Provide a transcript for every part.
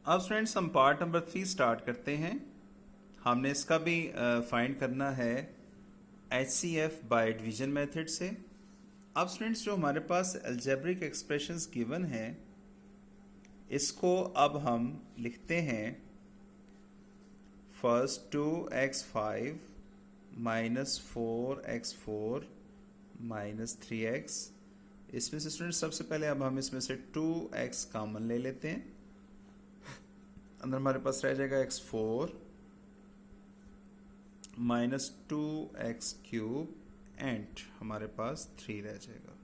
अब स्टूडेंट्स हम part number 3 start करते हैं। हमने इसका भी फाइंड करना है HCF बाय डिवीजन मेथड से। अब स्टूडेंट्स जो हमारे पास अलजेब्रिक एक्सप्रेशंस गिवन है, इसको अब हम लिखते हैं first 2x5 minus 4x4 minus 3x। इसमें से स्टूडेंट्स सबसे पहले अब हम इसमें से 2x कॉमन ले लेते हैं। अंदर हमारे पास रह जाएगा x4 माइनस 2x³ एंड हमारे पास 3 रह जाएगा।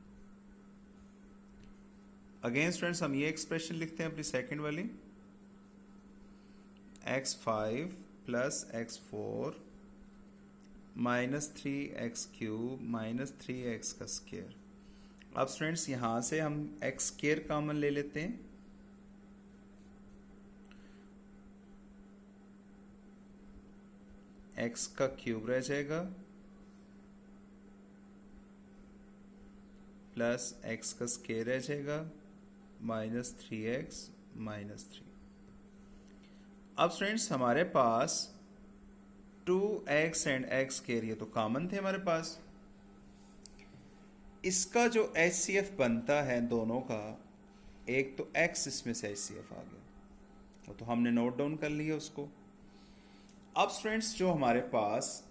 अगेन स्टूडेंट्स हम ये एक्सप्रेशन लिखते हैं अपनी सेकंड वाली, x5 plus x4 minus 3x³ minus 3x का स्क्वायर। अब स्टूडेंट्स यहाँ से हम x स्क्वायर कॉमन ले लेते हैं। x का क्यूब रह जाएगा प्लस x का स्क्वायर रह जाएगा माइनस 3x माइनस 3। अब स्टूडेंट्स हमारे पास 2x एंड x स्क्वायर ये तो कॉमन थे हमारे पास। इसका जो HCF बनता है दोनों का, एक तो x इसमें से HCF आ गया, तो हमने नोट डाउन कर लिया उसको। अब स्टूडेंट्स जो हमारे पास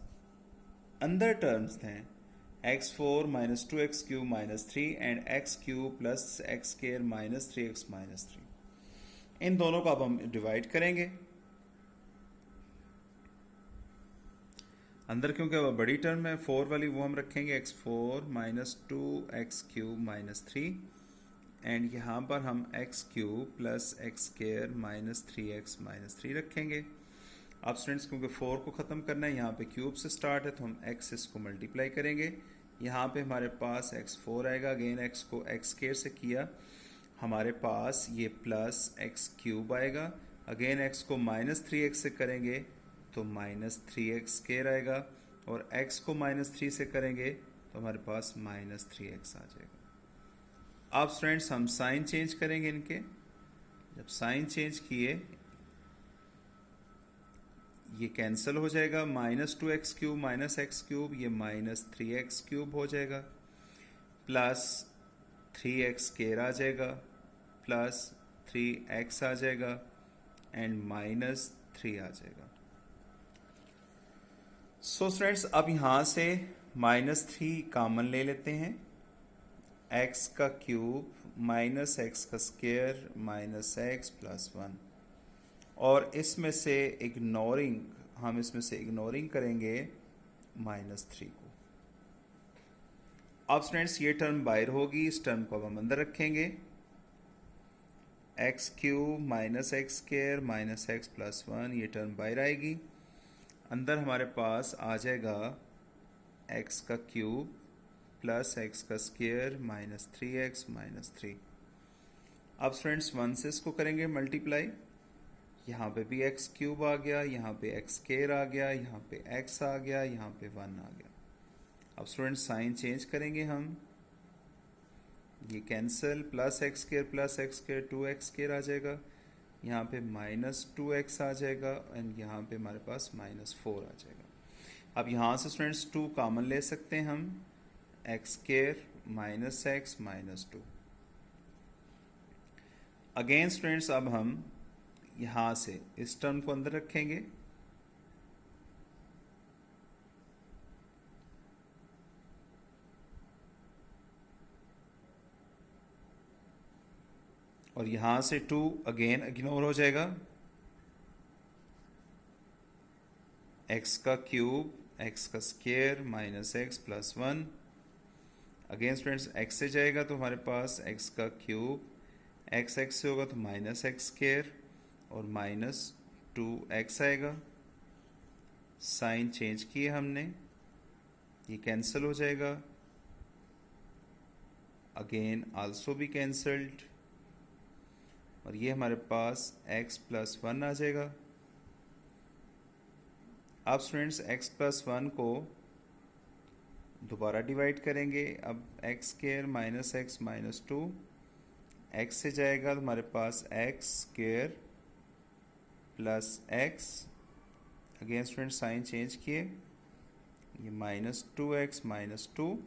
अंदर टर्म्स थे x4 minus 2x³ minus 3 and x³ plus x square minus 3x minus 3, इन दोनों को अब हम डिवाइड करेंगे अंदर, क्योंकि अब बड़ी टर्म है 4 वाली, वो हम रखेंगे x4 minus 2x³ minus 3 and यहाँ पर हम x³ plus x square minus 3x minus 3 रखेंगे। अब स्टूडेंट्स क्योंकि 4 को ख़त्म करना है, यहाँ पे क्यूब से स्टार्ट है, तो हम x इसको मल्टीप्लाई करेंगे। यहाँ पे हमारे पास x4 आएगा, अगेन x को x स्क्वायर से किया, हमारे पास ये प्लस x³ आएगा। अगेन x को माइनस 3x से करेंगे तो माइनस 3x स्क्वायर आएगा, और x को माइनस 3 से करेंगे तो हमारे पास माइनस 3x आ जाएगा। अब स्टूडेंट्स हम साइन चेंज करेंगे इनके। जब साइन चेंज किए, ये कैंसिल हो जाएगा, माइनस 2x³ माइनस x³, ये माइनस 3x³ हो जाएगा, प्लस 3x स्क्वायर आ जाएगा, प्लस 3x आ जाएगा एंड माइनस 3 आ जाएगा। सो स्टूडेंट्स अब यहाँ से माइनस 3 कॉमन ले लेते हैं, x का क्यूब माइनस x का स्क्वायर माइनस x प्लस 1, और इसमें से इग्नोरिंग करेंगे माइनस 3 को। अब स्टूडेंट्स ये टर्म बाहर होगी, इस टर्म को अब हम अंदर रखेंगे, x³ minus x square minus x plus 1, ये टर्म बाहर आएगी। अंदर हमारे पास आ जाएगा x का क्यूब प्लस x का स्क्वायर माइनस 3x माइनस 3। अब स्टूडेंट्स 1 से इसको करेंगे मल्टीप्लाई, यहाँ पे भी x³ आ गया, यहाँ पे x स्क्वायर आ गया, यहाँ पे x आ गया, यहाँ पे 1 आ गया। अब स्टूडेंट्स साइन चेंज करेंगे हम, ये cancel, plus x square plus x square 2x square आ जाएगा, यहाँ पे माइनस 2x आ जाएगा एंड यहाँ पे हमारे पास माइनस 4 आ जाएगा। अब यहाँ से स्टूडेंट्स 2 कॉमन ले सकते हैं हम, x square minus x minus 2। Again students अब हम यहाँ से इस टर्म को अंदर रखेंगे, और यहाँ से 2 अगेन इग्नोर हो जाएगा, x का क्यूब x का square minus x plus 1। Again students x से जाएगा तो हमारे पास x का क्यूब x से होगा तो माइनस x स्क्वायर और माइनस 2x आएगा। साइन चेंज किए हमने, ये कैंसिल हो जाएगा, अगेन आल्सो भी कैंसल्ड, और ये हमारे पास x प्लस 1 आ जाएगा। अब स्टूडेंट्स x प्लस 1 को दोबारा डिवाइड करेंगे, अब x square minus x minus 2, x से जाएगा तो हमारे पास x square plus x, again student sign change किए, ये -2x -2,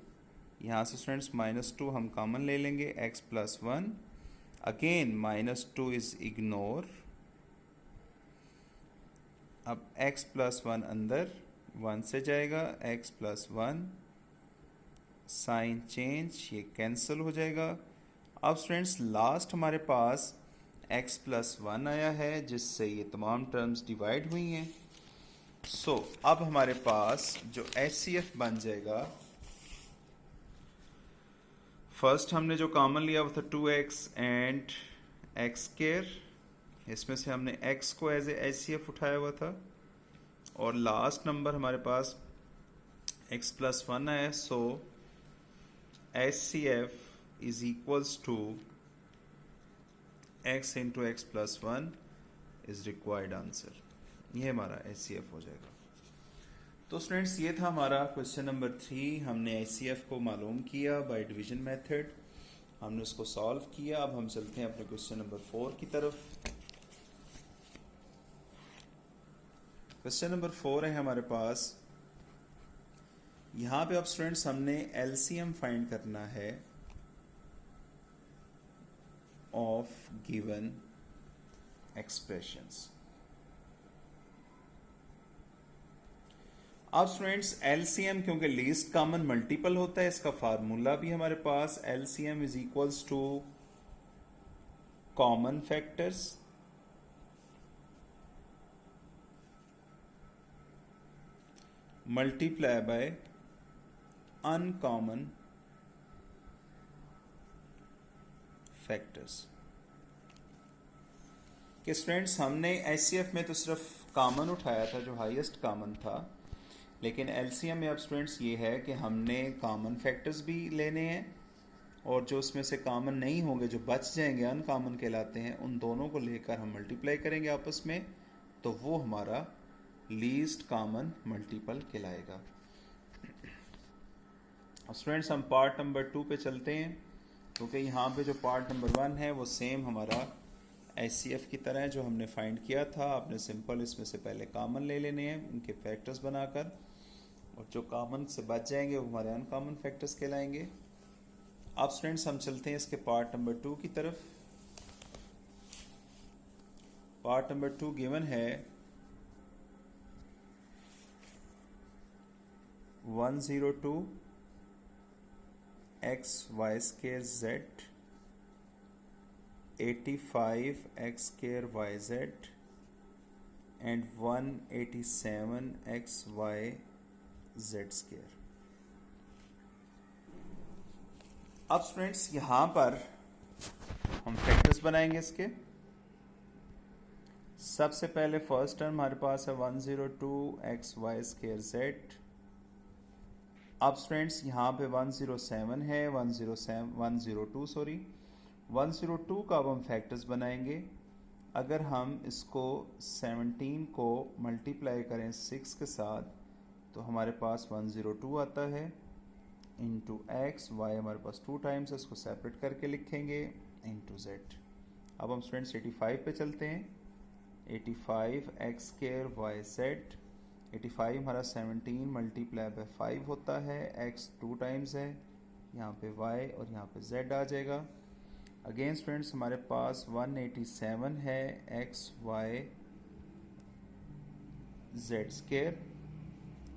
यहाँ से स्टूडेंट्स -2 हम कॉमन ले लेंगे, x + 1, अगेन -2 इज इग्नोर, अब x + 1 अंदर 1 से जाएगा, x + 1, साइन चेंज, ये कैंसिल हो जाएगा। अब स्टूडेंट्स लास्ट हमारे पास x + 1 आया है, जिससे ये तमाम टर्म्स डिवाइड हुई हैं। सो अब हमारे पास जो HCF बन जाएगा, फर्स्ट हमने जो कॉमन लिया वो था 2x एंड x², इसमें से हमने x को एज ए HCF उठाया हुआ था, और लास्ट नंबर हमारे पास x + 1 है। So HCF is equals to x into x + 1 is required answer. ये हमारा HCF हो जाएगा। तो स्टूडेंट्स ये था हमारा क्वेश्चन नंबर 3। हमने HCF को मालूम किया बाय डिवीजन मेथड, हमने उसको सॉल्व किया। अब हम चलते हैं अपने क्वेश्चन नंबर 4 की तरफ। क्वेश्चन नंबर 4 है हमारे पास, यहाँ पे अब स्टूडेंट्स हमने LCM फाइंड करना है ऑफ गिवन एक्सप्रेशंस। अब स्टूडेंट्स LCM क्योंकि लीस्ट कॉमन मल्टीपल होता है, इसका फार्मूला भी हमारे पास LCM is equals to common factors multiply by uncommon factors. कि स्टूडेंट्स हमने HCF में तो सिर्फ कॉमन उठाया था जो हाईएस्ट कॉमन था, लेकिन LCM में अब स्टूडेंट्स ये है कि हमने कॉमन फैक्टर्स भी लेने हैं, और जो उसमें से कॉमन नहीं होंगे, जो बच जाएंगे, अनकॉमन कहलाते हैं, उन दोनों को लेकर हम मल्टीप्लाई करेंगे आपस में, तो वो हमारा लीस्ट कॉमन मल्टीपल कहलाएगा। अब स्टूडेंट्स हम पार्ट नंबर 2 पे चलते हैं, क्योंकि यहाँ पे जो पार्ट नंबर 1 है वो सेम हमारा HCF की तरह है जो हमने फाइंड किया था। आपने सिंपल इसमें से पहले कॉमन ले लेने हैं उनके फैक्टर्स बनाकर, और जो कॉमन से बच जाएंगे वो हमारे अनकॉमन फैक्टर्स कहलाएंगे। अब स्टूडेंट्स हम चलते हैं इसके पार्ट नंबर 2 की तरफ। पार्ट नंबर 2 गिवन है 102 XY² Z, 85 X² YZ and 187 XYZ²। अब स्टूडेंट्स यहाँ पर हम फैक्टर्स बनाएंगे इसके। सबसे पहले फर्स्ट टर्म हमारे पास है 102 XY² Z। अब स्टूडेंट्स यहाँ पे 107 है, 102 सॉरी 102 का अब हम फैक्टर्स बनाएंगे। अगर हम इसको 17 को मल्टीप्लाई करें 6 के साथ तो हमारे पास 102 आता है, इंटू एक्स, वाई हमारे पास 2 टाइम्स है, इसको सेपरेट करके लिखेंगे, इंटू जेड। अब हम स्टूडेंट्स 85 पे चलते हैं। 85 X² YZ, 85 हमारा 17 मल्टीप्लाई बाय 5 होता है, x 2 टाइम्स है, यहाँ पे y और यहाँ पे z आ जाएगा। अगेन स्टूडेंट्स हमारे पास 187 है XY Z²।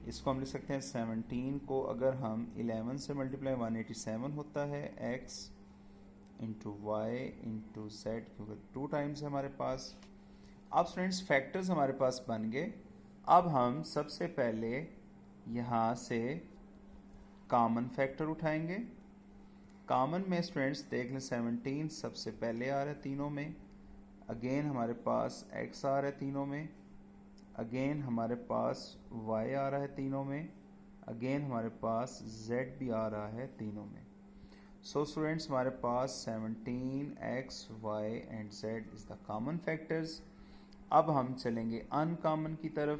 इसको हम लिख सकते हैं 17 को अगर हम 11 से मल्टीप्लाई 187 होता है x into y into z, क्योंकि 2 टाइम्स है हमारे पास। अब स्टूडेंट्स फैक्टर्स हमारे पास बन गए। अब हम सबसे पहले यहाँ से कॉमन फैक्टर उठाएंगे। कॉमन में स्टूडेंट्स देख लें 17 सबसे पहले आ रहा है तीनों में, अगेन हमारे पास x आ रहा है तीनों में, अगेन हमारे पास y आ रहा है तीनों में, अगेन हमारे पास z भी आ रहा है तीनों में। सो स्टूडेंट्स हमारे पास 17 x y and z is the common factors. अब हम चलेंगे अनकॉमन की तरफ।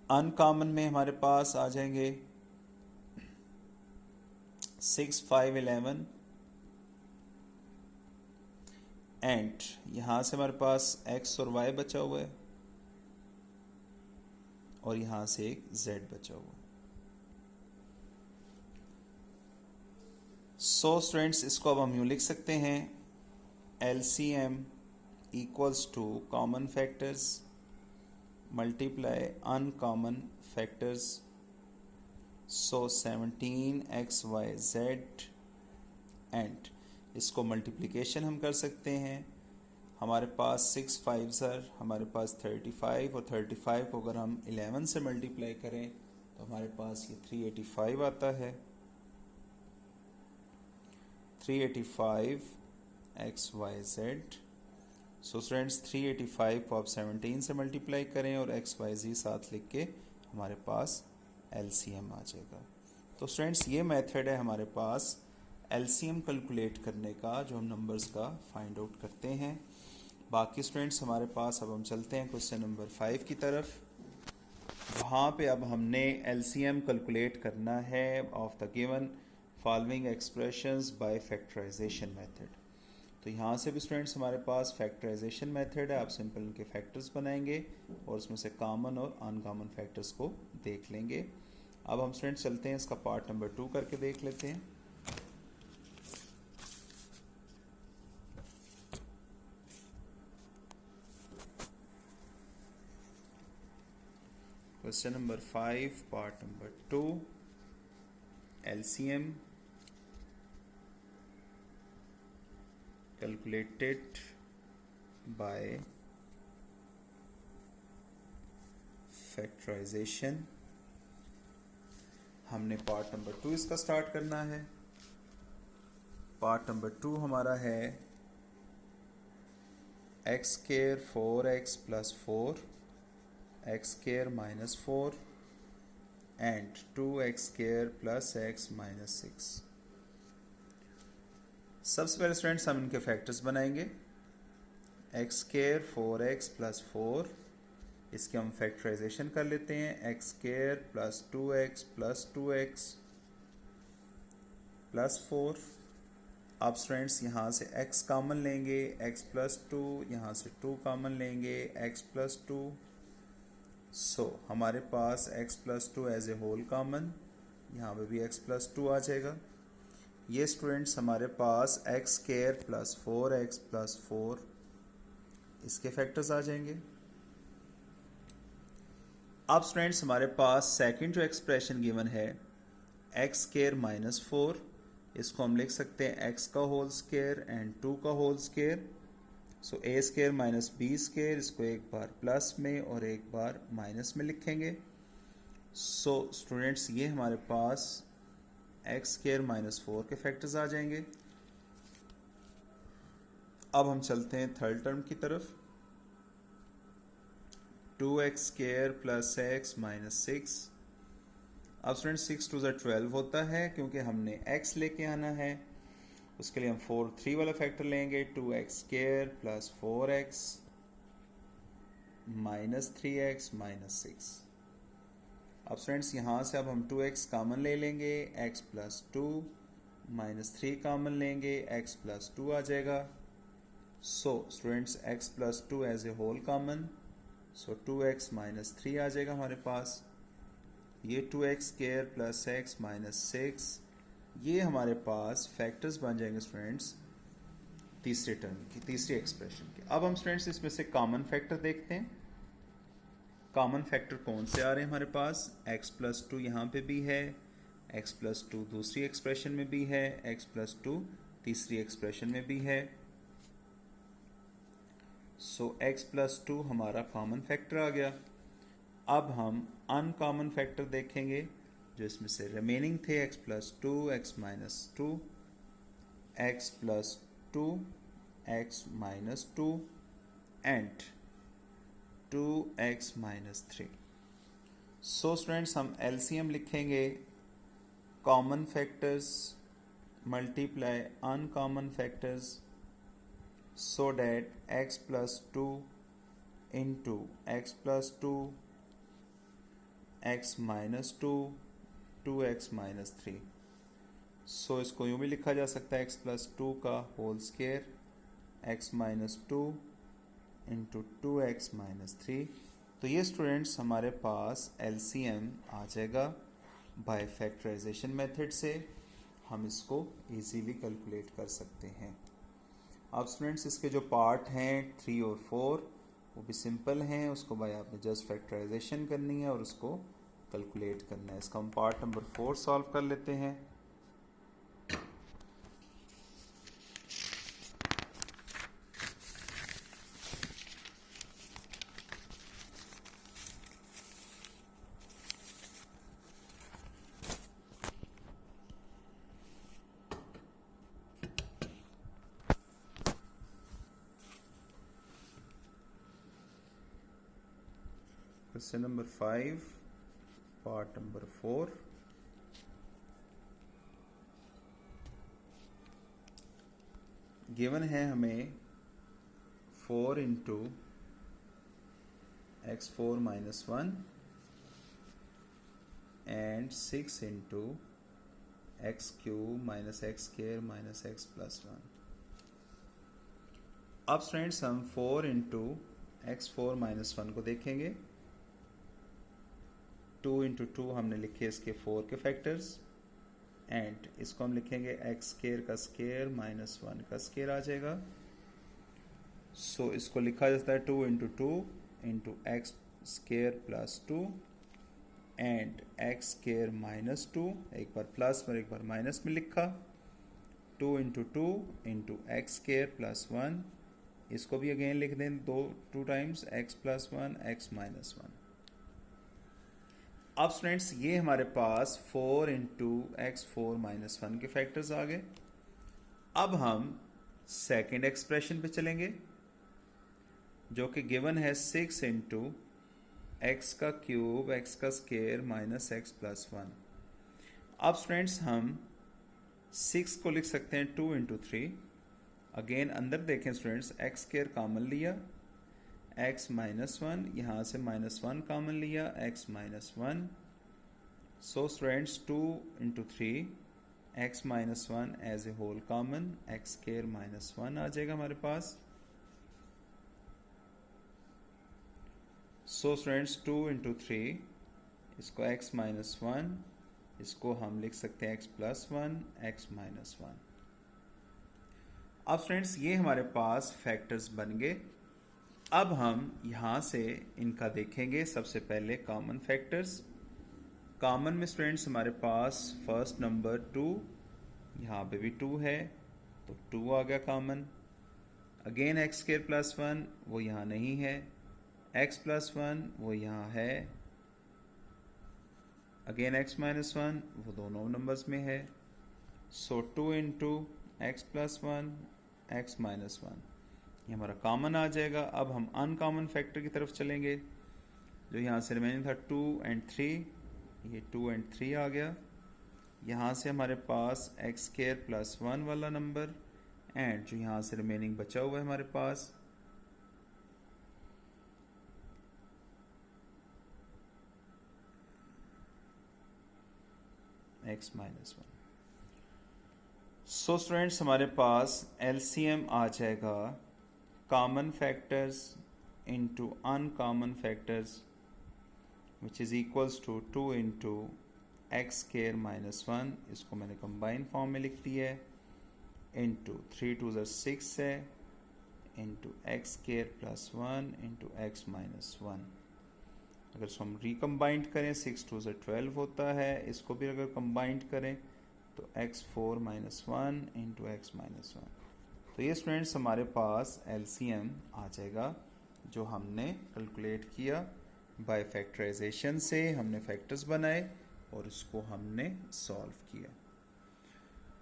अनकॉमन में हमारे पास आ जाएंगे 6 5 11, एंड यहाँ से हमारे पास x और y बचा हुआ है और यहाँ से एक z बचा हुआ है। सो स्टूडेंट्स इसको अब हम यूँ लिख सकते हैं LCM equals to common factors multiply uncommon factors. So 17xyz and इसको मल्टीप्लिकेशन हम कर सकते हैं। हमारे पास 6 5 हमारे पास 35 और 35 को अगर हम 11 से मल्टीप्लाई करें तो हमारे पास ये 385 आता है। 385 XYZ। सो स्टूडेंट्स 385 को आप 17 से मल्टीप्लाई करें और XYZ साथ लिख के हमारे पास LCM आ जाएगा। तो स्टूडेंट्स ये मेथड है हमारे पास LCM कैलकुलेट करने का, जो हम नंबर्स का फाइंड आउट करते हैं। बाकी स्टूडेंट्स हमारे पास अब हम चलते हैं क्वेश्चन नंबर 5 की तरफ। वहाँ पे अब हमने LCM कैलकुलेट करना है of the given following expressions by factorization method. तो यहाँ से भी स्टूडेंट्स हमारे पास फैक्टराइजेशन मेथड है। आप सिंपल इनके फैक्टर्स बनाएंगे और उसमें से कॉमन और अनकॉमन फैक्टर्स को देख लेंगे। अब हम स्टूडेंट्स चलते हैं इसका पार्ट नंबर 2 करके देख लेते हैं। Question number 5 part number 2 LCM calculated by factorization। हमने पार्ट नंबर 2 इसका स्टार्ट करना है। पार्ट नंबर 2 हमारा है x square 4x plus 4 x square minus 4 and 2x square plus x minus 6। सबसे पहले स्टूडेंट्स हम इनके फैक्टर्स बनाएंगे। x स्क्वायर 4x प्लस 4, इसके हम फैक्टराइजेशन कर लेते हैं। x square plus 2x plus 2x plus 4। अब स्टूडेंट्स यहाँ से x कॉमन लेंगे, x प्लस 2, यहाँ से 2 कॉमन लेंगे, x प्लस 2। सो हमारे पास x plus 2 as a whole common, यहाँ पे भी x प्लस 2 आ जाएगा। ये स्टूडेंट्स हमारे पास x square plus 4x plus 4 इसके फैक्टर्स आ जाएंगे। अब स्टूडेंट्स हमारे पास सेकंड जो एक्सप्रेशन गिवन है x स्क्वायर माइनस 4, इसको हम लिख सकते हैं x का होल स्क्वायर एंड 2 का whole square. So a square minus b square, इसको एक बार प्लस में और एक बार माइनस में लिखेंगे। सो स्टूडेंट्स ये हमारे पास x स्क्वायर माइनस 4 के फैक्टर्स आ जाएंगे। अब हम चलते हैं थर्ड टर्म की तरफ। 2x square plus x minus 6। अब स्टूडेंट्स 6 2 12 होता है, क्योंकि हमने x लेके आना है। उसके लिए हम 4 3 वाला फैक्टर लेंगे। 2x square plus 4x minus 3x minus 6। अब स्टूडेंट्स यहाँ से अब हम 2x कॉमन ले लेंगे, x प्लस 2 माइनस 3 कॉमन लेंगे, x प्लस 2 आ जाएगा। So students x plus 2 as a whole common, so 2x minus 3 आ जाएगा हमारे पास। ये 2x square plus x minus 6, ये हमारे पास फैक्टर्स बन जाएंगे स्टूडेंट्स तीसरे टर्म की, तीसरी एक्सप्रेशन के। अब हम स्टूडेंट्स इसमें से कॉमन फैक्टर देखते हैं। कॉमन फैक्टर कौन से आ रहे हैं हमारे पास? x प्लस 2 यहाँ पे भी है, x प्लस 2 दूसरी एक्सप्रेशन में भी है, x प्लस 2 तीसरी एक्सप्रेशन में भी है। सो x प्लस 2 हमारा कॉमन फैक्टर आ गया। अब हम अनकॉमन फैक्टर देखेंगे जो इसमें से रिमेनिंग थे। x plus 2, x minus 2, x plus 2, x minus 2 and 2x minus 3। So students हम LCM लिखेंगे common factors multiply uncommon factors, so that x plus 2 into x plus 2, x minus 2, 2x minus 3। सो इसको यूँ भी लिखा जा सकता है x प्लस 2 का whole square x minus two into 2x minus 3। तो ये स्टूडेंट्स हमारे पास LCM आ जाएगा। बाय फैक्टराइजेशन मेथड से हम इसको इजीली कैलकुलेट कर सकते हैं। अब स्टूडेंट्स इसके जो पार्ट हैं 3 और 4 वो भी सिंपल हैं, उसको भाई आपने जस्ट फैक्टराइजेशन करनी है और उसको कैलकुलेट करना है। इसका हम पार्ट नंबर 4 सॉल्व कर लेते हैं। Question number 5 part number 4। Given है हमें 4 into x4 minus 1 and 6 into x cube minus x square minus x plus 1। अब स्टूडेंट्स हम 4 इंटू x4 माइनस 1 को देखेंगे। 2 इंटू 2 हमने लिखे इसके 4 के फैक्टर्स एंड इसको हम लिखेंगे एक्स स्क्वायर का स्क्वायर माइनस 1 का स्क्वायर आ जाएगा। सो इसको लिखा जाता है 2 into 2 into x square plus 2 and x square minus 2, एक बार प्लस और एक बार माइनस में लिखा। 2 into 2 into x square plus 1, इसको भी अगेन लिख दें 2 times x plus 1 x minus 1। अब स्टूडेंट्स ये हमारे पास 4 इंटू एक्स 4 माइनस 1 के फैक्टर्स आ गए। अब हम सेकेंड एक्सप्रेशन पे चलेंगे जो कि गिवन है 6 इंटू एक्स का क्यूब एक्स का स्क्वायर माइनस एक्स प्लस 1। अब स्टूडेंट्स हम 6 को लिख सकते हैं 2 इंटू 3। अगेन अंदर देखें स्टूडेंट्स, एक्स स्क्वायर कॉमन लिया, x माइनस 1, यहाँ से माइनस 1 कॉमन लिया, x minus 1। So students 2 into 3 x minus 1 as a whole common, x square minus 1 आ जाएगा हमारे पास। सो स्टूडेंट्स 2 इंटू 3, इसको x माइनस 1, इसको हम लिख सकते हैं x प्लस 1 एक्स माइनस 1। अब स्टूडेंट्स ये हमारे पास फैक्टर्स बन गए। अब हम यहाँ से इनका देखेंगे सबसे पहले कॉमन फैक्टर्स। कॉमन में स्टूडेंट्स हमारे पास फर्स्ट नंबर 2, यहाँ पे भी 2 है तो 2 आ गया common. Again x square plus 1 वो यहाँ नहीं है, एक्स प्लस 1 वो यहाँ है, अगेन एक्स माइनस 1 वो दोनों नंबर्स में है। सो 2 into x plus 1 x minus 1 ये हमारा कॉमन आ जाएगा। अब हम अनकॉमन फैक्टर की तरफ चलेंगे जो यहाँ से रिमेनिंग था 2 एंड 3, ये 2 एंड 3 आ गया। यहाँ से हमारे पास एक्स स्क्वायर प्लस 1 वाला नंबर एंड जो यहाँ से रिमेनिंग बचा हुआ है हमारे पास एक्स माइनस 1। सो स्टूडेंट्स हमारे पास LCM आ जाएगा common factors into uncommon factors which is equals to 2 into x square minus 1, इसको मैंने combine फॉर्म में लिख दिया है, into 3 2 6 है, into x square plus 1 into x minus 1। अगर इसको हम रिकम्बाइंड करें 6 2 12 होता है, इसको भी अगर कंबाइंड करें तो x4 minus 1 into x minus 1। तो ये स्टूडेंट्स हमारे पास LCM आ जाएगा जो हमने कैलकुलेट किया बाय फैक्टराइजेशन से। हमने फैक्टर्स बनाए और इसको हमने सॉल्व किया।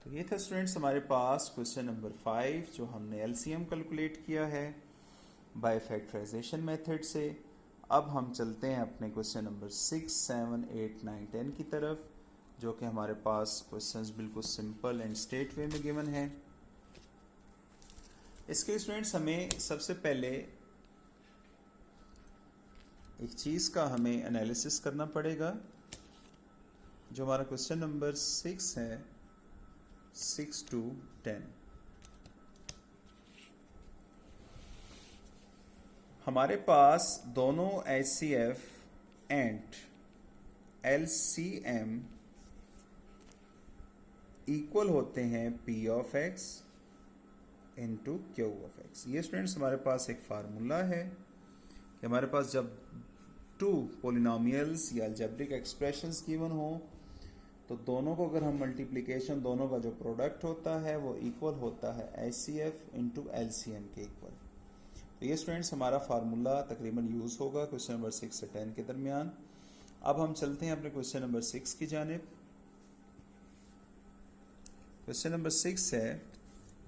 तो ये था स्टूडेंट्स हमारे पास क्वेश्चन नंबर 5 जो हमने LCM कैलकुलेट किया है बाय फैक्टराइजेशन मेथड से। अब हम चलते हैं अपने क्वेश्चन नंबर 6 7 8 9 10 की तरफ जो कि हमारे पास क्वेश्चंस बिल्कुल सिंपल एंड स्ट्रेट वे में गिवन है। इसके स्टूडेंट्स हमें सबसे पहले एक चीज़ का हमें एनालिसिस करना पड़ेगा। जो हमारा क्वेश्चन नंबर 6 है 6 to 10, हमारे पास दोनों HCF एंड LCM इक्वल होते हैं P of X into Q of X। ये स्टूडेंट्स हमारे पास एक फार्मूला है कि हमारे पास जब टू पोलिनोमियल्स या अलजेब्रिक एक्सप्रेशंस गिवन हो तो दोनों को अगर हम मल्टीप्लिकेशन, दोनों का जो प्रोडक्ट होता है वो इक्वल होता है HCF इंटू LCM के इक्वल। तो ये स्टूडेंट्स हमारा फार्मूला तकरीबन यूज़ होगा क्वेश्चन नंबर 6 से 10 के दरमियान। अब हम चलते हैं अपने क्वेश्चन नंबर 6 की जानिब। क्वेश्चन नंबर 6 है,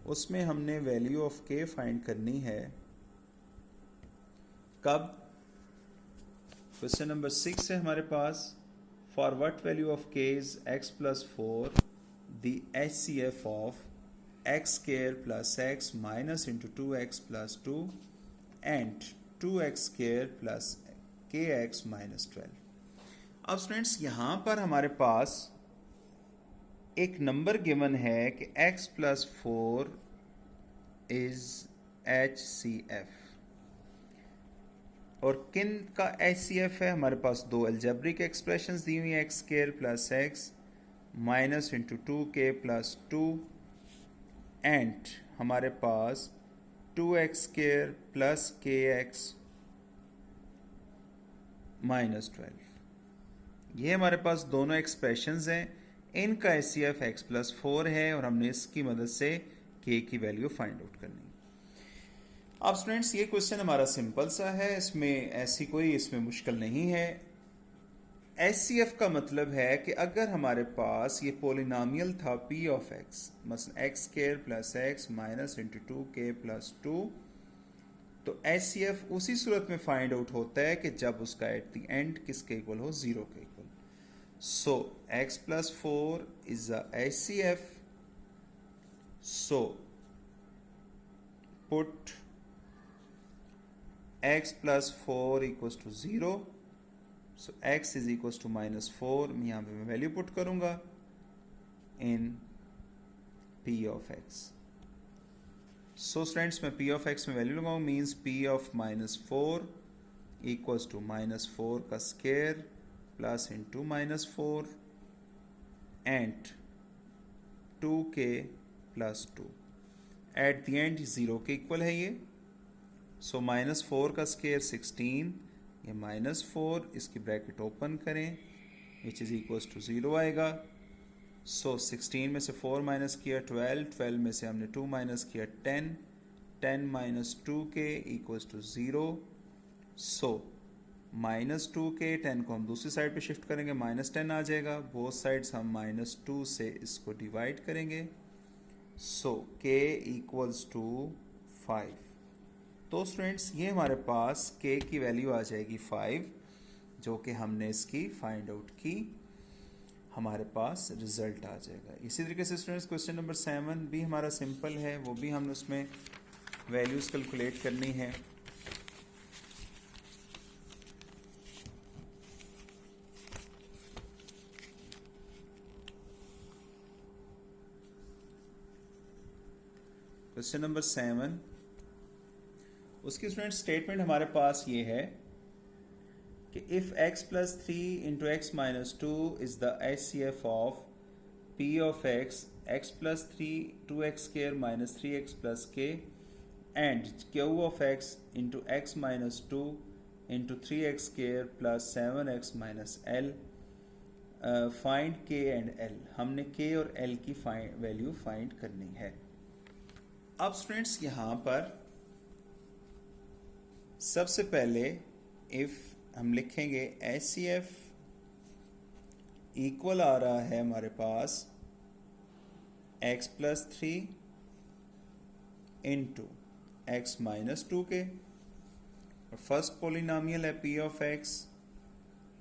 उसमें हमने वैल्यू ऑफ k फाइंड करनी है। कब? क्वेश्चन नंबर 6 है हमारे पास, for what value of k is x plus 4 the HCF of x square plus x minus into 2x plus 2 and 2x square plus kx minus 12। अब students यहाँ पर हमारे पास एक नंबर गिवन है कि x प्लस 4 इज HCF, और किन का HCF है? हमारे पास दो अलजेब्रिक एक्सप्रेशंस दी हुई है, x square plus x minus into 2k plus 2 and हमारे पास 2x square plus kx minus 12। ये हमारे पास दोनों एक्सप्रेशंस हैं, इनका HCF x प्लस 4 है और हमने इसकी मदद से k की वैल्यू फाइंड आउट करनी है। अब स्टूडेंट्स ये क्वेश्चन हमारा सिंपल सा है, इसमें ऐसी कोई इसमें मुश्किल नहीं है। HCF का मतलब है कि अगर हमारे पास ये पोलिनोमियल था P ऑफ x, मसलन x square plus x minus into 2k plus 2, तो HCF उसी सूरत में फाइंड आउट होता है कि जब उसका एट द एंड किसके इक्वल हो? 0 के equal. So x plus 4 is the HCF, so put x plus 4 equals to 0, so x is equals to minus 4। यहाँ पे मैं वैल्यू पुट करूंगा in P of x। So students मैं P of x में value लगाऊँ, means P of minus 4 equals to minus 4 का square plus into minus 4 and 2k plus 2 eight the and 0 के equal है ये। सो माइनस 4 का square 16, ये minus 4, इसकी ब्रैकेट ओपन करें, विच इज़ इक्वल्स टू 0 आएगा। सो 16 में से 4 माइनस किया 12, 12 में से हमने 2 माइनस किया 10, 10 minus 2k equals to 0। So minus 2k, 10 को हम दूसरी साइड पे शिफ्ट करेंगे, माइनस 10 आ जाएगा। बोथ साइड्स हम माइनस 2 से इसको डिवाइड करेंगे। सो k इक्वल्स टू 5। तो स्टूडेंट्स ये हमारे पास k की वैल्यू आ जाएगी 5, जो कि हमने इसकी फाइंड आउट की, हमारे पास रिजल्ट आ जाएगा। इसी तरीके से स्टूडेंट्स क्वेश्चन नंबर 7 भी हमारा सिंपल है, वो भी हमने उसमें वैल्यूज़ कैलकुलेट करनी है। क्वेश्चन नंबर 7, उसकी स्टूडेंट स्टेटमेंट हमारे पास ये है कि if x plus 3 into x minus 2 is the HCF of P of x plus 3 2x square minus 3x plus k and Q of x into x minus 2 into 3x square plus 7x minus l, find k and l। हमने k और l की value find करनी है। अब students यहाँ पर सबसे पहले इफ हम लिखेंगे HCF इक्वल आ रहा है हमारे पास x plus 3 into x minus 2 के, और फर्स्ट पोलिनोमियल है P ऑफ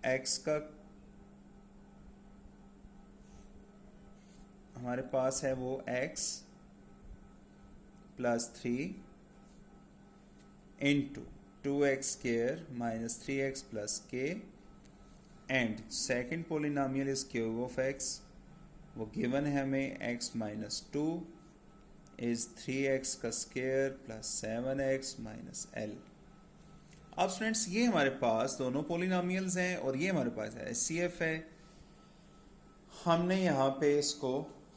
x का हमारे पास है वो x plus 3 into 2x square minus 3x plus k and second polynomial is Q of x, वो गिवन है हमें x माइनस 2 इज 3x का square plus 7x minus l। अब स्टूडेंट्स ये हमारे पास दोनों पोलिनोमियल्स हैं और ये हमारे पास HCF है। हमने यहाँ पे इसको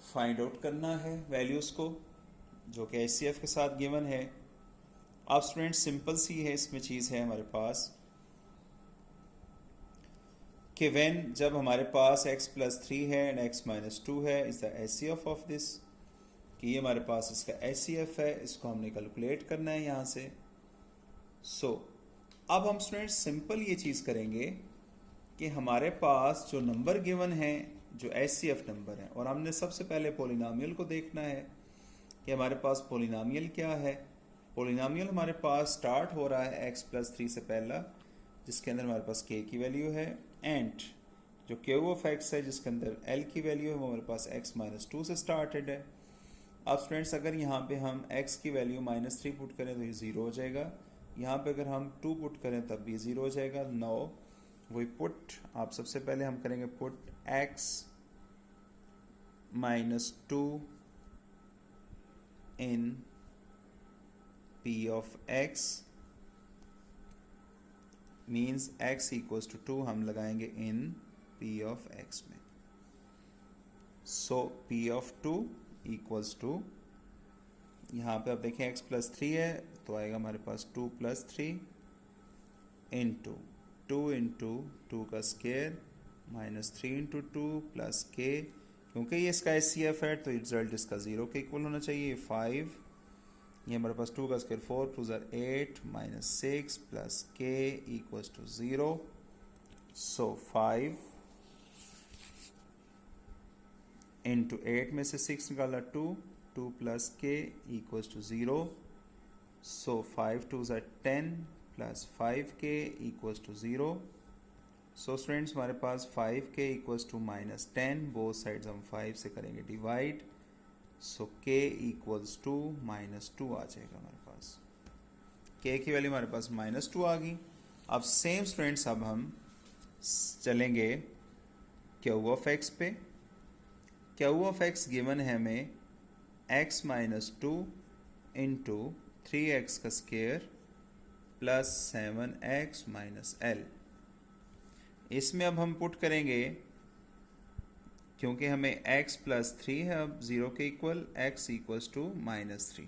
फाइंड आउट करना है वैल्यूज़ को, जो कि HCF के साथ गिवन है। अब स्टूडेंट्स सिंपल सी है इसमें चीज़ है हमारे पास कि व्हेन जब हमारे पास x + 3 है एंड x - 2 है is the HCF of this, कि ये हमारे पास इसका HCF है, इसको हमने कैलकुलेट करना है यहाँ से। अब हम स्टूडेंट्स सिंपल ये चीज़ करेंगे कि हमारे पास जो नंबर गिवन है जो HCF नंबर है, और हमने सबसे पहले पोलिनोमियल को देखना है कि हमारे पास पोलिनोमियल क्या है। पोलिनोमियल हमारे पास स्टार्ट हो रहा है x + 3 से पहला, जिसके अंदर हमारे पास k की वैल्यू है, एंड जो Q ऑफ x है जिसके अंदर L की वैल्यू है वो हमारे पास x - 2 से स्टार्टेड है। अब स्टूडेंट्स अगर यहाँ पे हम x की वैल्यू -3 पुट करें तो ये 0 हो जाएगा, यहाँ पे अगर हम 2 पुट करें तब भी 0 हो जाएगा। नो वही पुट, आप सबसे पहले हम करेंगे put x - 2 in p of x means x = 2 हम लगाएंगे इन p of x में। p of 2 = यहाँ पे आप देखें x + 3 है तो आएगा हमारे पास 2 + 3 इंटू 2 इंटू 2 का स्क्वायर -3 इंटू 2 प्लस k, क्योंकि ये इसका HCF है तो रिजल्ट इसका 0 के इक्वल होना चाहिए। 5, ये हमारे पास 2 का स्क्वायर 4 2 = 8 -6 प्लस k = 0। 5 इंटू 8 में से 6 निकाला 2 plus k = 0। 5 2 = 10 plus 5k = 0। Students हमारे पास 5k = -10, बोथ साइड्स हम 5 से करेंगे डिवाइड, k = -2 आ जाएगा हमारे पास। k की वैल्यू हमारे पास -2 आ गई। अब सेम स्टूडेंट्स अब हम चलेंगे Q ऑफ x पे। Q ऑफ x गिवन है हमें x - 2 इंटू 3x का स्क्वायर प्लस 7x - L। इसमें अब हम पुट करेंगे, क्योंकि हमें x + 3 है अब 0 के इक्वल, x = -3।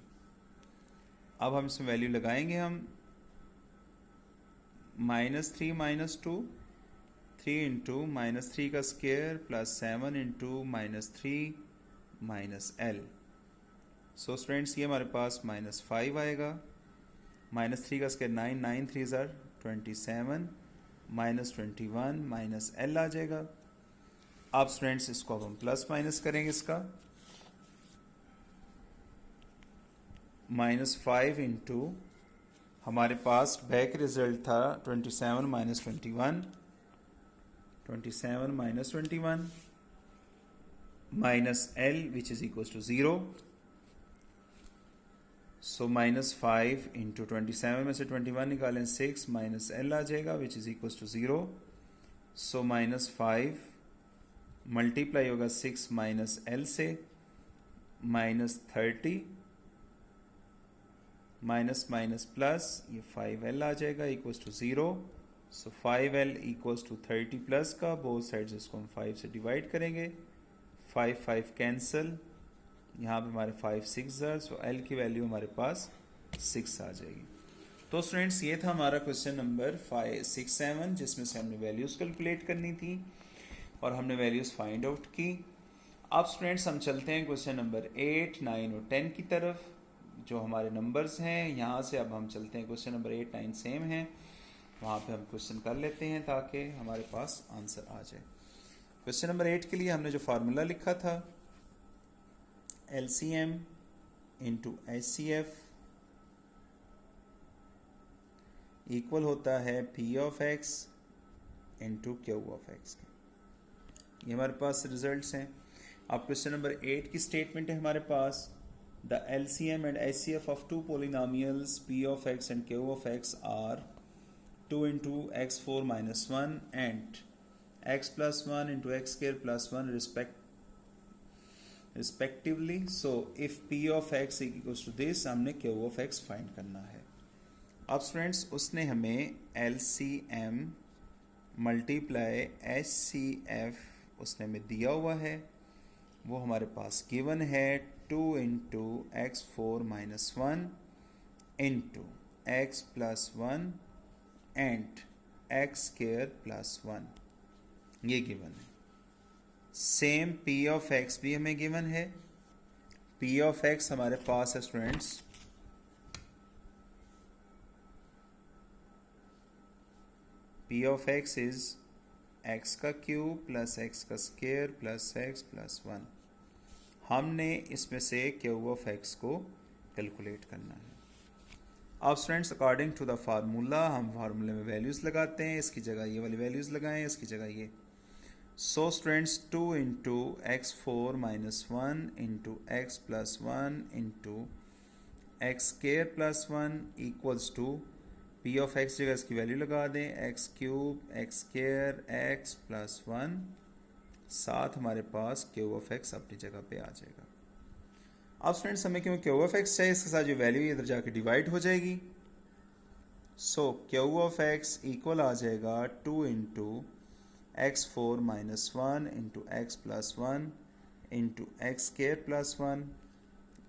अब हम इसमें वैल्यू लगाएंगे हम -3 - 2 3 इंटू -3 का square plus 7 into -3 L। Students ये हमारे पास -5 आएगा, -3 का स्क्वायर 9 9 3 ज़र 27 -21 L आ जाएगा। अब स्टूडेंट्स इसको अब हम प्लस माइनस करेंगे, इसका -5 इंटू हमारे पास बैक रिजल्ट था 27 -21 L which is equal to 0। -5 into 27 में से 21 निकालें 6 L आ जाएगा which is equal to 0। -5 multiply होगा 6 L से, -30 माइनस प्लस ये 5L आ जाएगा इक्वल्स टू 0। 5L = 30 प्लस का, बोथ साइड्स इसको हम 5 से डिवाइड करेंगे, 5 कैंसिल, यहाँ पे हमारे 5 6 ज़र, L की वैल्यू हमारे पास 6 आ जाएगी। तो स्टूडेंट्स ये था हमारा क्वेश्चन नंबर 5 6 7, जिसमें से हमने वैल्यूज़ कैलकुलेट करनी थी और हमने वैल्यूज़ फाइंड आउट की। अब स्टूडेंट्स हम चलते हैं क्वेश्चन नंबर 8 9 और 10 की तरफ, जो हमारे नंबर्स हैं। यहाँ से अब हम चलते हैं, क्वेश्चन नंबर 8 9 सेम हैं, वहाँ पे हम क्वेश्चन कर लेते हैं ताकि हमारे पास आंसर आ जाए। क्वेश्चन नंबर 8 के लिए हमने जो फार्मूला लिखा था, LCM इंटू HCF इक्वल होता है P of x into Q of x। ये हमारे पास रिजल्ट्स हैं। अब क्वेश्चन नंबर 8 की स्टेटमेंट है हमारे पास, the LCM and HCF of two polynomials P of x and Q of x are 2 into x4 minus 1 and x plus 1 into x square plus 1 respectively. So if P of x equals to this, हमने Q of x find करना है। अब students उसने हमें LCM multiply HCF उसने हमें दिया हुआ है, वो हमारे पास गिवन है 2 into x4 minus 1 into x plus 1 and x square plus 1, ये गिवन है। सेम p ऑफ x भी हमें गिवन है। p ऑफ x हमारे पास है students p of x is x का क्यूब प्लस x का स्क्वायर प्लस x प्लस 1। हमने इसमें से q ऑफ x को कैलकुलेट करना है। अब students according to the formula हम फार्मूले में वैल्यूज़ लगाते हैं। इसकी जगह ये वाली वैल्यूज़ लगाएं, इसकी जगह ये। So students 2 into x4 minus 1 into x plus 1 into x square plus 1 equals to p of x जगह इसकी वैल्यू लगा दें, x cube x square x plus 1, साथ हमारे पास q ऑफ x अपनी जगह पे आ जाएगा। अब स्टूडेंट्स हमें क्यों q ऑफ x चाहिए, इसके साथ जो वैल्यू इधर जाके डिवाइड हो जाएगी। सो q ऑफ x इक्वल आ जाएगा 2 into x4 minus 1 into x plus 1 into x square plus 1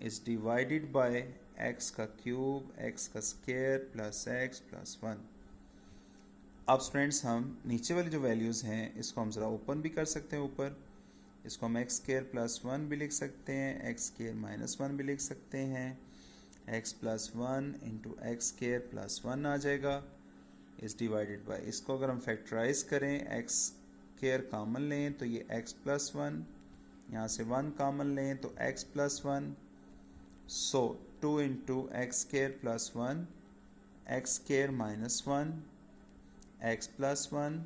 is divided by x का क्यूब x का स्क्वायर प्लस x प्लस 1। अब स्टूडेंट्स हम नीचे वाली जो वैल्यूज़ हैं इसको हम ज़रा ओपन भी कर सकते हैं। ऊपर इसको हम x स्क्वायर प्लस 1 भी लिख सकते हैं, x स्क्वायर माइनस 1 भी लिख सकते हैं, x plus 1 into x square plus 1 आ जाएगा इस डिवाइडेड बाय। इसको अगर हम फैक्टराइज करें, x स्क्वायर कॉमन लें तो ये x प्लस 1, यहाँ से 1 कॉमन लें तो x प्लस 1। सो 2 into x square plus 1 x square minus 1 x plus 1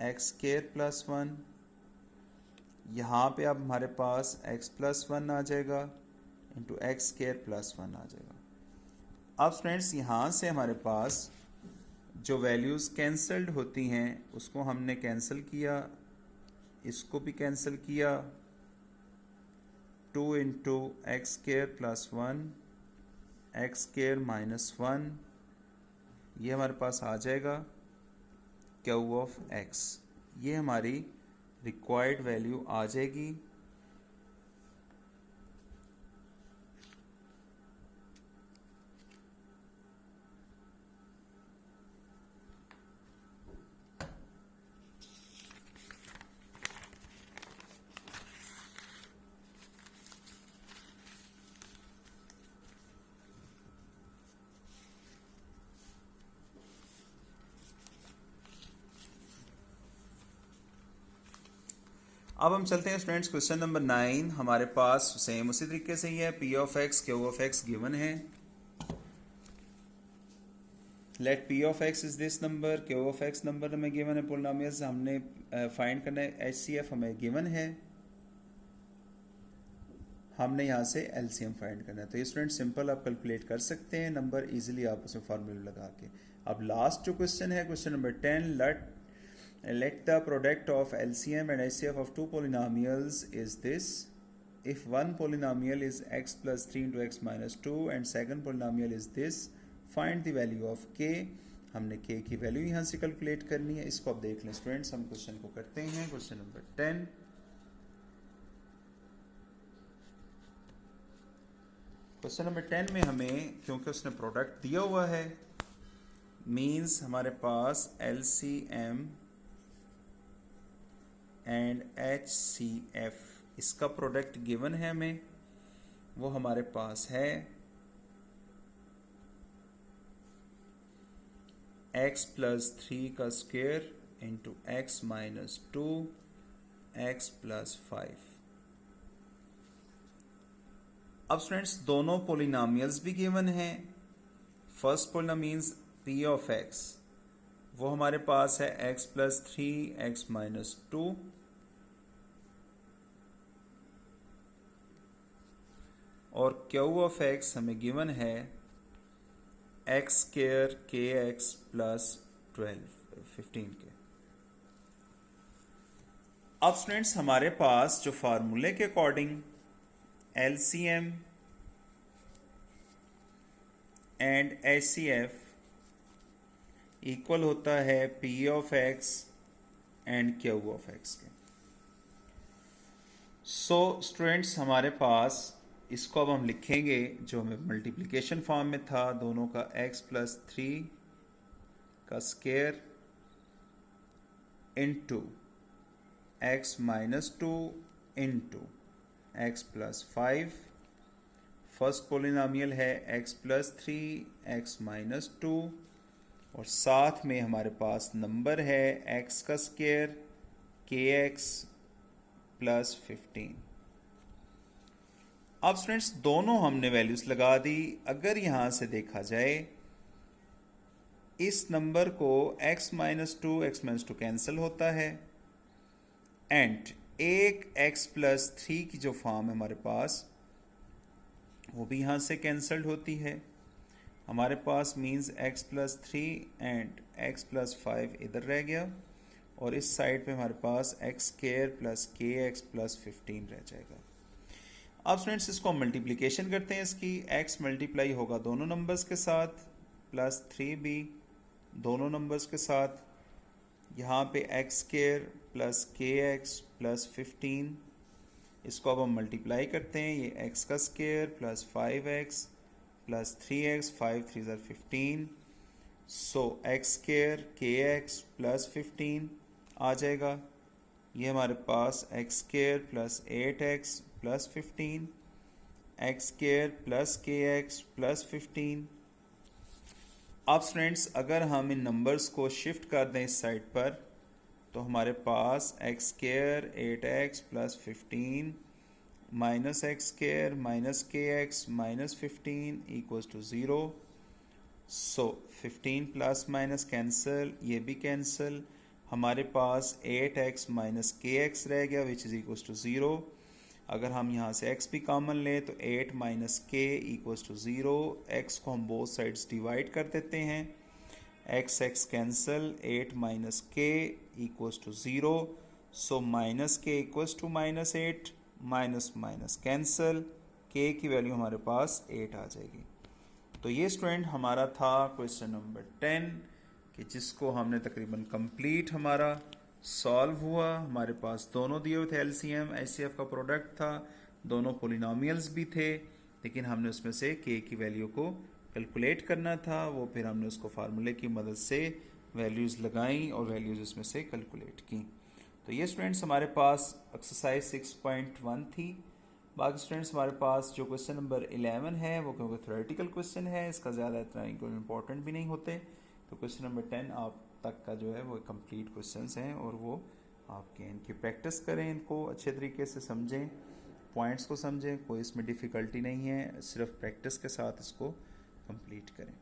x square plus 1, यहाँ पे अब हमारे पास x प्लस 1 आ जाएगा इंटू एक्स स्क्वायर प्लस 1 आ जाएगा। अब स्टूडेंट्स यहाँ से हमारे पास जो वैल्यूज़ कैंसल्ड होती हैं उसको हमने कैंसिल किया, इसको भी कैंसिल किया। 2 into x square plus 1 x square minus 1, ये हमारे पास आ जाएगा q ऑफ x। ये हमारी रिक्वायर्ड वैल्यू आ जाएगी। अब हम चलते हैं स्टूडेंट्स क्वेश्चन नंबर 9। हमारे पास सेम उसी तरीके से ही है, p of x q of x given है। Let p of x is this number, q of x number हमें गिवन है। पोलिनोमियल्स हमने फाइंड करना है, HCF हमें गिवन है, हमने यहाँ से LCM फाइंड करना है। तो ये स्टूडेंट सिंपल आप कैलकुलेट कर सकते हैं नंबर इजीली आप उसमें फार्मूला लगा के। अब लास्ट जो क्वेश्चन है question number 10, let the product of LCM and HCF of two polynomials is this. If one polynomial is x plus 3 into x minus 2 and second polynomial is this, find the value of k. हमने k की value यहाँ से calculate करनी है। इसको आप देख लें स्टूडेंट्स, हम क्वेश्चन को करते हैं। क्वेश्चन नंबर 10, क्वेश्चन नंबर 10 में हमें क्योंकि उसने प्रोडक्ट दिया हुआ है, मीन्स हमारे पास LCM एंड HCF इसका प्रोडक्ट गिवन है हमें, वो हमारे पास है x प्लस 3 का square into x minus 2 x plus 5। अब स्टूडेंट्स दोनों पोलिनोमियल्स भी गिवन हैं। First polynomials p of x वो हमारे पास है x प्लस 3 एक्स माइनस 2 और q ऑफ x हमें गिवन है एक्स स्क्वायर के एक्स प्लस 15 के। अब स्टूडेंट्स हमारे पास जो फार्मूले के according LCM and HCF equal होता है P of x and Q of x के। सो स्टूडेंट्स हमारे पास इसको अब हम लिखेंगे जो हमें मल्टीप्लिकेशन फॉर्म में था, दोनों का x+3 का square into x-2 into x+5। First polynomial है x+3 x-2 और साथ में हमारे पास नंबर है x का स्क्वायर kx + 15। अब स्टूडेंट्स दोनों हमने वैल्यूज लगा दी। अगर यहां से देखा जाए इस नंबर को x-2 कैंसिल होता है एंड एक x+3 की जो फॉर्म है हमारे पास वो भी यहाँ से कैंसल्ड होती है। हमारे पास मीन्स x+3 एंड x+5 इधर रह गया और इस साइड पे हमारे पास x² + kx + 15 रह जाएगा। अब स्टूडेंट्स इसको हम मल्टीप्लिकेशन करते हैं। इसकी x मल्टीप्लाई होगा दोनों नंबर्स के साथ +3b दोनों नंबर्स के साथ, यहाँ पे x² + kx + 15। इसको अब हम मल्टीप्लाई करते हैं, ये x का स्क्वायर + 5x + 3x 5 3 = 15। सो x² kx + 15 आ जाएगा। ये हमारे पास x² + 8x + 15 x² + kx + 15। अब स्टूडेंट्स अगर हम इन नंबर्स को शिफ्ट कर दें इस साइड पर तो हमारे पास x² 8x + 15 minus x² minus kx minus 15 = 0। सो 15 प्लस माइनस कैंसिल, ये भी कैंसिल। हमारे पास 8x माइनस kx रह गया विच इज़ इक्वल्स टू 0। अगर हम यहाँ से x भी कॉमन लें तो 8 माइनस k = 0। x को हम बोथ साइड्स डिवाइड कर देते हैं, x x cancel, 8 minus k = 0। So minus k = -8 minus minus cancel, k की वैल्यू हमारे पास 8 आ जाएगी। तो ये स्टूडेंट हमारा था क्वेश्चन नंबर 10 कि जिसको हमने तकरीबन कंप्लीट हमारा सॉल्व हुआ। हमारे पास दोनों दिए हुए थे, एलसीएम एचसीएफ का प्रोडक्ट था, दोनों पोलिनोमियल्स भी थे, लेकिन हमने उसमें से k की वैल्यू को कैलकुलेट करना था। वो फिर हमने उसको फार्मूले की मदद से वैल्यूज़ लगाई और वैल्यूज़ उसमें से कैलकुलेट की। तो ये स्टूडेंट्स हमारे पास एक्सरसाइज 6.1 थी। बाकी स्टूडेंट्स हमारे पास जो क्वेश्चन नंबर 11 है वो क्योंकि थ्योरेटिकल क्वेश्चन है, इसका ज़्यादा इतना इम्पोर्टेंट भी नहीं होते, तो क्वेश्चन नंबर 10 आप तक का जो है वो कंप्लीट क्वेश्चंस हैं और वो आपके इनकी प्रैक्टिस करें, इनको अच्छे तरीके से समझें, पॉइंट्स को समझें, कोई इसमें डिफ़िकल्टी नहीं है, सिर्फ प्रैक्टिस के साथ इसको कंप्लीट करें।